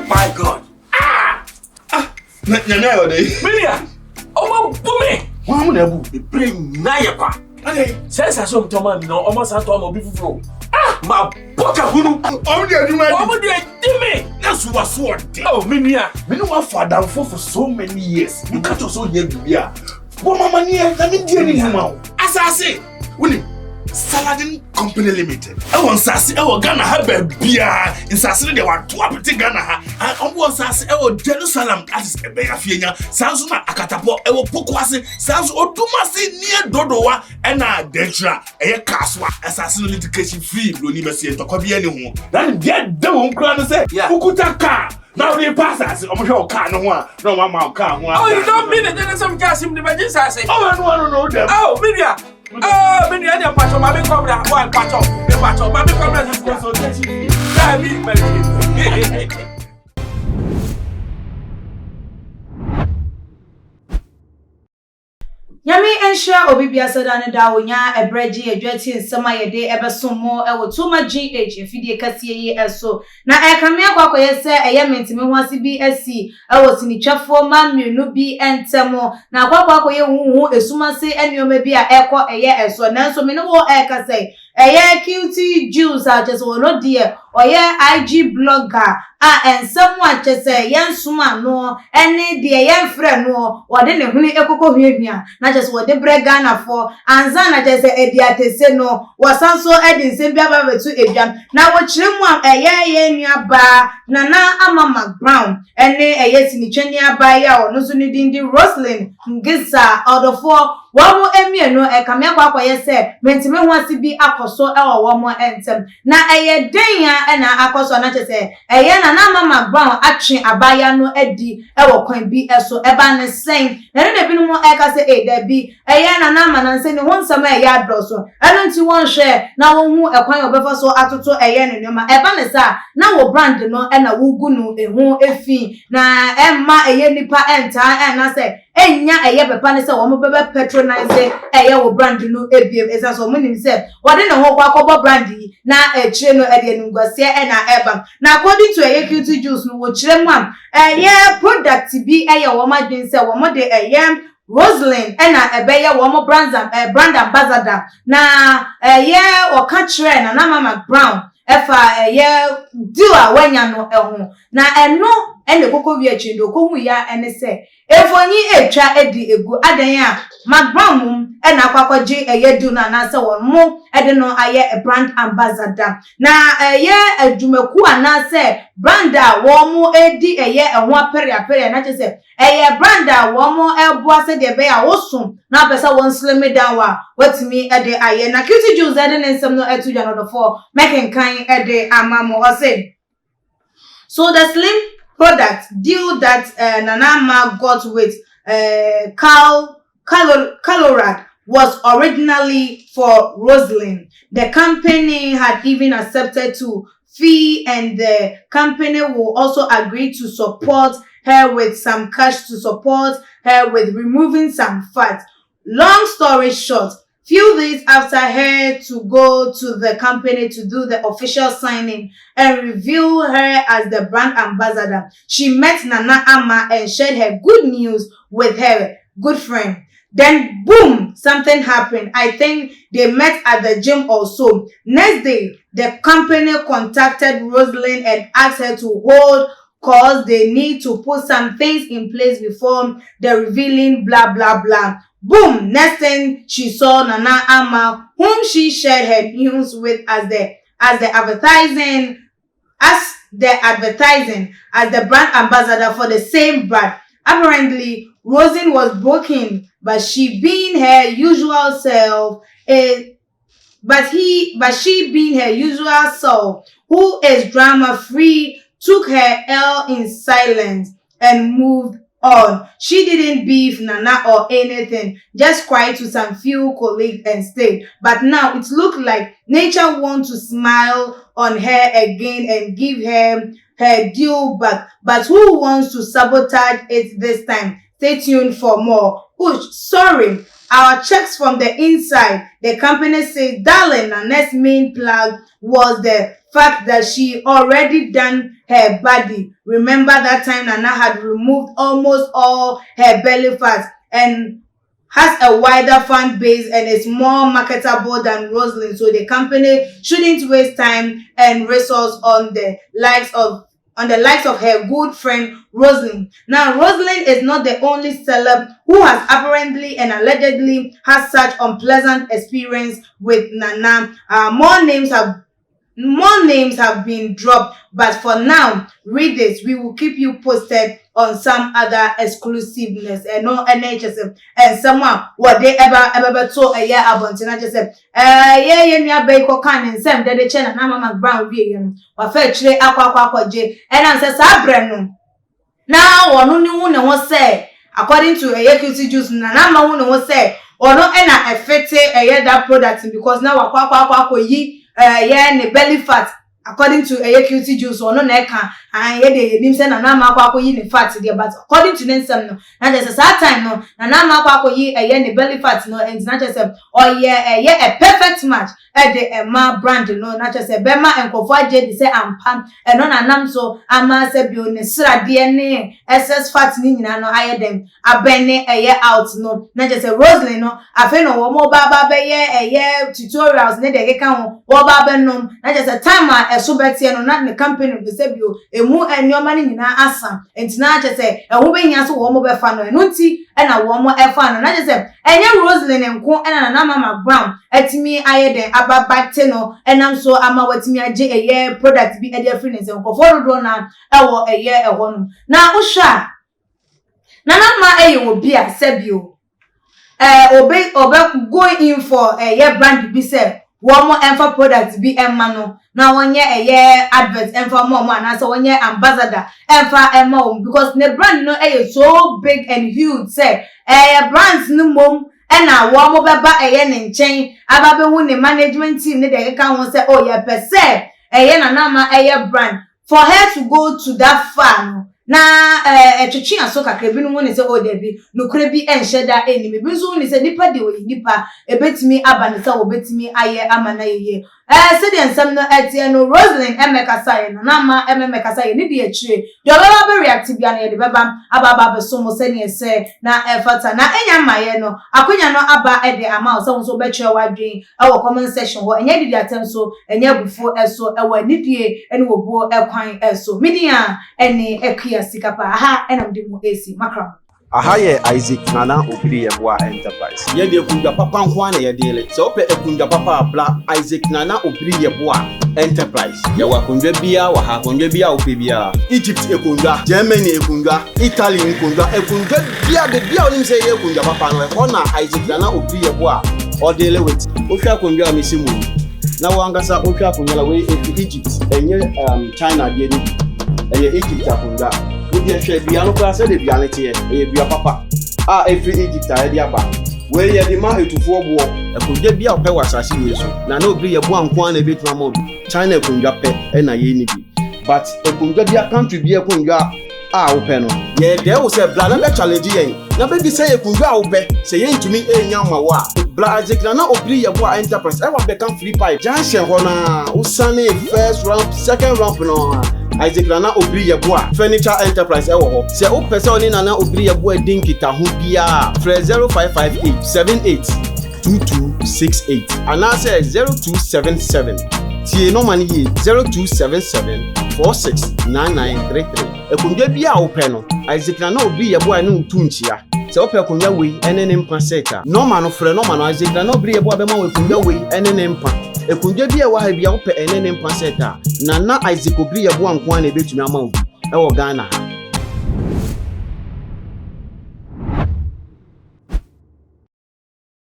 My God. Nyanya dey. Milia. Omo bumi. Wa mu na bu. Bring na yepa. Okay. Sense aso mtoma no omo santo omo bi fufuro. Ma boka hunu. Omo dey aduma. Omo dey dimi. Na suwa suwa de. Oh, Milia. Me no wa father for so many years. You catch us so here bia. Bo mama ni e na me die ni huma. Asase. Wuni. Saladin Company Limited. I want Sassy, I want Ghana have a beer. In Sassy, they want to up to Ghana. And I want Sassy, I want Jerusalem, that is a bear fiena. Sansuna Akatapo, I will Pokwasi, Sans Otumasi near Dodoa, and I Dentra, a Kaswa, assassin litigation free, Blonimasi, to copy anyone. Then get the one crown and say, Ukutaka. Now they pass us. I'm sure car no one, no one car. Oh, you don't mean it? Then some gas in the Major say, oh, I don't know them. Oh, Milia. Oh, many other parts of my come down. One part of the part of my come down. Yami ensure obibia soda da wonya ebreji edwati nsema yede ebesomo ewo tuma GH efidie kase yi eso na ekame akwakoye se mentime ho ase bi asi ewo sinitwafo mamienu bi entemo na akwakoye huhu esumase enioma bi a ekọ eso nanso me no wo ekase cutie juice a chese wono die IG blogger ensemo a chese yensuma no ene de yenfre no wode ne huni ekoko hwehwia na chese wode brega na for anza na chese ediatese no wasanso edinse bia ba betu edwam na wo kiremu am nuaba na ama McBrown ene sinitwani aba ya ono so ni dindi Roselyn Ngissah odofo wamu emienu ekame akwakoye se mentime ho ase bi akoso ewo wamu entem na den ya na akoso na chese na ama McBrown atwe abaya no edi ewo kwan bi eso eba ne sen na ne bi no ekase da bi na ama na nse ne ho nsama adroso eno nti won hwe na won hu ekwan obefa so atoto ne nyoma eba ne sa na wo brand no na wugu no ehu efi na emma nipa enta na se enya pepa ne se wo mo bebe patronize wo brand no ebiem esa so mo nim se wode ne ho kwa akobo brand yi na kire no ede nungwase na eba na according to cutie juice no wo kire mu am product bi wo ma dwen se wo mo de Roselyn na ebeye wo mo brand ambassador na o ka kire na mama McBrown efa do a wanya no eho na eno ene kokko wi achindo ko hu ya ene se efonyi etwa edi egu adan a McBrown mum ena akwakwaje do na se won mo ede no aye brand ambassador na adwumaku ana se brand a wo mo edi eho apere na chese brand a wo mo eboa se de be a wosom na pesa won slim down wa watimi ede aye na cutie juice ede nsem no etu jano do for making kind ede amamo ose. So the slim product deal that Nanama got with Colorado was originally for Roselyn. The company had even accepted to fee, and the company will also agree to support her with some cash to support her with removing some fat. Long story short, few days after her to go to the company to do the official signing and reveal her as the brand ambassador, she met Nana Ama and shared her good news with her good friend. Then boom, something happened. I think they met at the gym or so. Next day, the company contacted Roselyn and asked her to hold cause they need to put some things in place before the revealing blah blah blah. Boom! Next thing she saw Nana Ama, whom she shared her news with as the advertising as the brand ambassador for the same brand. Apparently, Roselyn was broken, but she being her usual self, who is drama free, took her L in silence and moved on. She didn't beef Nana or anything, just quiet to some few colleagues and stayed. But now it looked like nature wants to smile on her again and give her her due back. But who wants to sabotage it this time? Stay tuned for more. Sorry, our checks from the inside, the company says, darling, Nana's main plug was the fact that she already done her body. Remember that time Nana had removed almost all her belly fat and has a wider fan base and is more marketable than Roselyn. So the company shouldn't waste time and resource on the likes of her good friend Roselyn. Now, Roselyn is not the only celeb who has apparently and allegedly had such unpleasant experience with Nana. More names have been dropped, but for now, readers, we will keep you posted on some other exclusiveness and no NHS and someone what they ever told a year about. And I just said, yeah, bako can and some that the channel McBrown vegan or fetch aqua J and answers Sabrano. Now, one only one say, according to a QC juice, Nana one say, or no, and I affected a year that product because now aqua ye. The belly fat according to QC juice or no neka and ye the nimsen and nama yi the fat there, but according to them no now there's a sad time no and nama yi the belly fat no and not just a perfect match at the ma brand no not just a bema and kofa je say ampa and on anam so ama se bi on sra DNA excess fat ni nyina no higher them abene out no not just a Roselyn no afi no wo mo ba be tutorials ne de keka ho wo ba benom not just a time so better no not the company be say bio emu enoma ni nyina asa entina che say eho be hia so wo mo be fa no eno nti e na wo mo e fa no na che say enye Roselyn enko e na McBrown atimi ayeden ababate no enam so ama watimi age eye product bi e dey free nse enko for do na e wo eye e ho no na usha na ma eye wo bia say bio obe go in for eye brand bi say one more enfa product be emma no na wonye advert enfa more na so wonye ambassador enfa emma because the brand no so big and huge say brands no mom na wo mo beba ne nchen aba be hu ne management team ne de ka won say oh yeah per se na ma brand for her to go to that far no na etwetwe aso kakra bi no woni se o de bi no kure bi enhyeda enimi bi so woni se nipa de oyi nipa ebetimi aba ne se obetimi aye amana yeye se de nsam no etie no Roselyn emekasa ye no na ma emekasa ye ni de atire de obaba be react bia na ye de beba aba be so mo se ne se na efata na enya maye no akonya no aba e de ama so so be kire wadwen e wo comment section ho enya de atem so enya bufo eso e wa nidie ene wo bo ekwan eso media ene ekia sikapa aha enamde mu AC McBrown aha ye Isaac Nana Obiri Yeboah Enterprise ye de kunja papa nko na ye de le so pe ekunja papa abla Isaac Nana Obiri Yeboah Enterprise ye wa kunja bia wa ha kunja bia o pe bia Egypt ekunja Germany ekunja Italy ekunja bia de bia onim say ye kunja papa no e na Isaac Nana Obiri Yeboah o de le wit o hwa kunja amisimu na wangasa o hwa kunja la we Egypt enye China de ni Egypt akunja we share bia no class de bia ne tie bia papa every Egypt a de aba we ye de ma etufo bo akunja bia o pe wasase we so na Obiri Yeboah nko na betuma mo China akunja pe na ye ni bi but akunja bia country bia akunja o pe no ye de wo say bla na be challenge yen na be bi say akunja o pe say yen tumi enya ma wa bla Isaac Nana Obiri Yeboah Enterprise e wa be kan free pipe junction ho na usane first round second round no Isaac Nana Obiri Yeboah Furniture Enterprise ewo ho se o pese oni Nana Obiri Yeboah dinkita ho bia free 0558 78 2268 anase 0277 tie no mani 0277 469933 ekunja bia o pe no Isaac Nana Obiri Yeboah no tunchia se o pe kunja we ene ne mpa seta normal no frɛ normal no Isaac Nana Obiri Yeboah be ma we kunja we ene ne mpa ekunja bia wa ha bia wo pe ene ne mpa seta Nana Isaac Obiri Yeboah nko na ebetumi ama obi e wo Ghana ha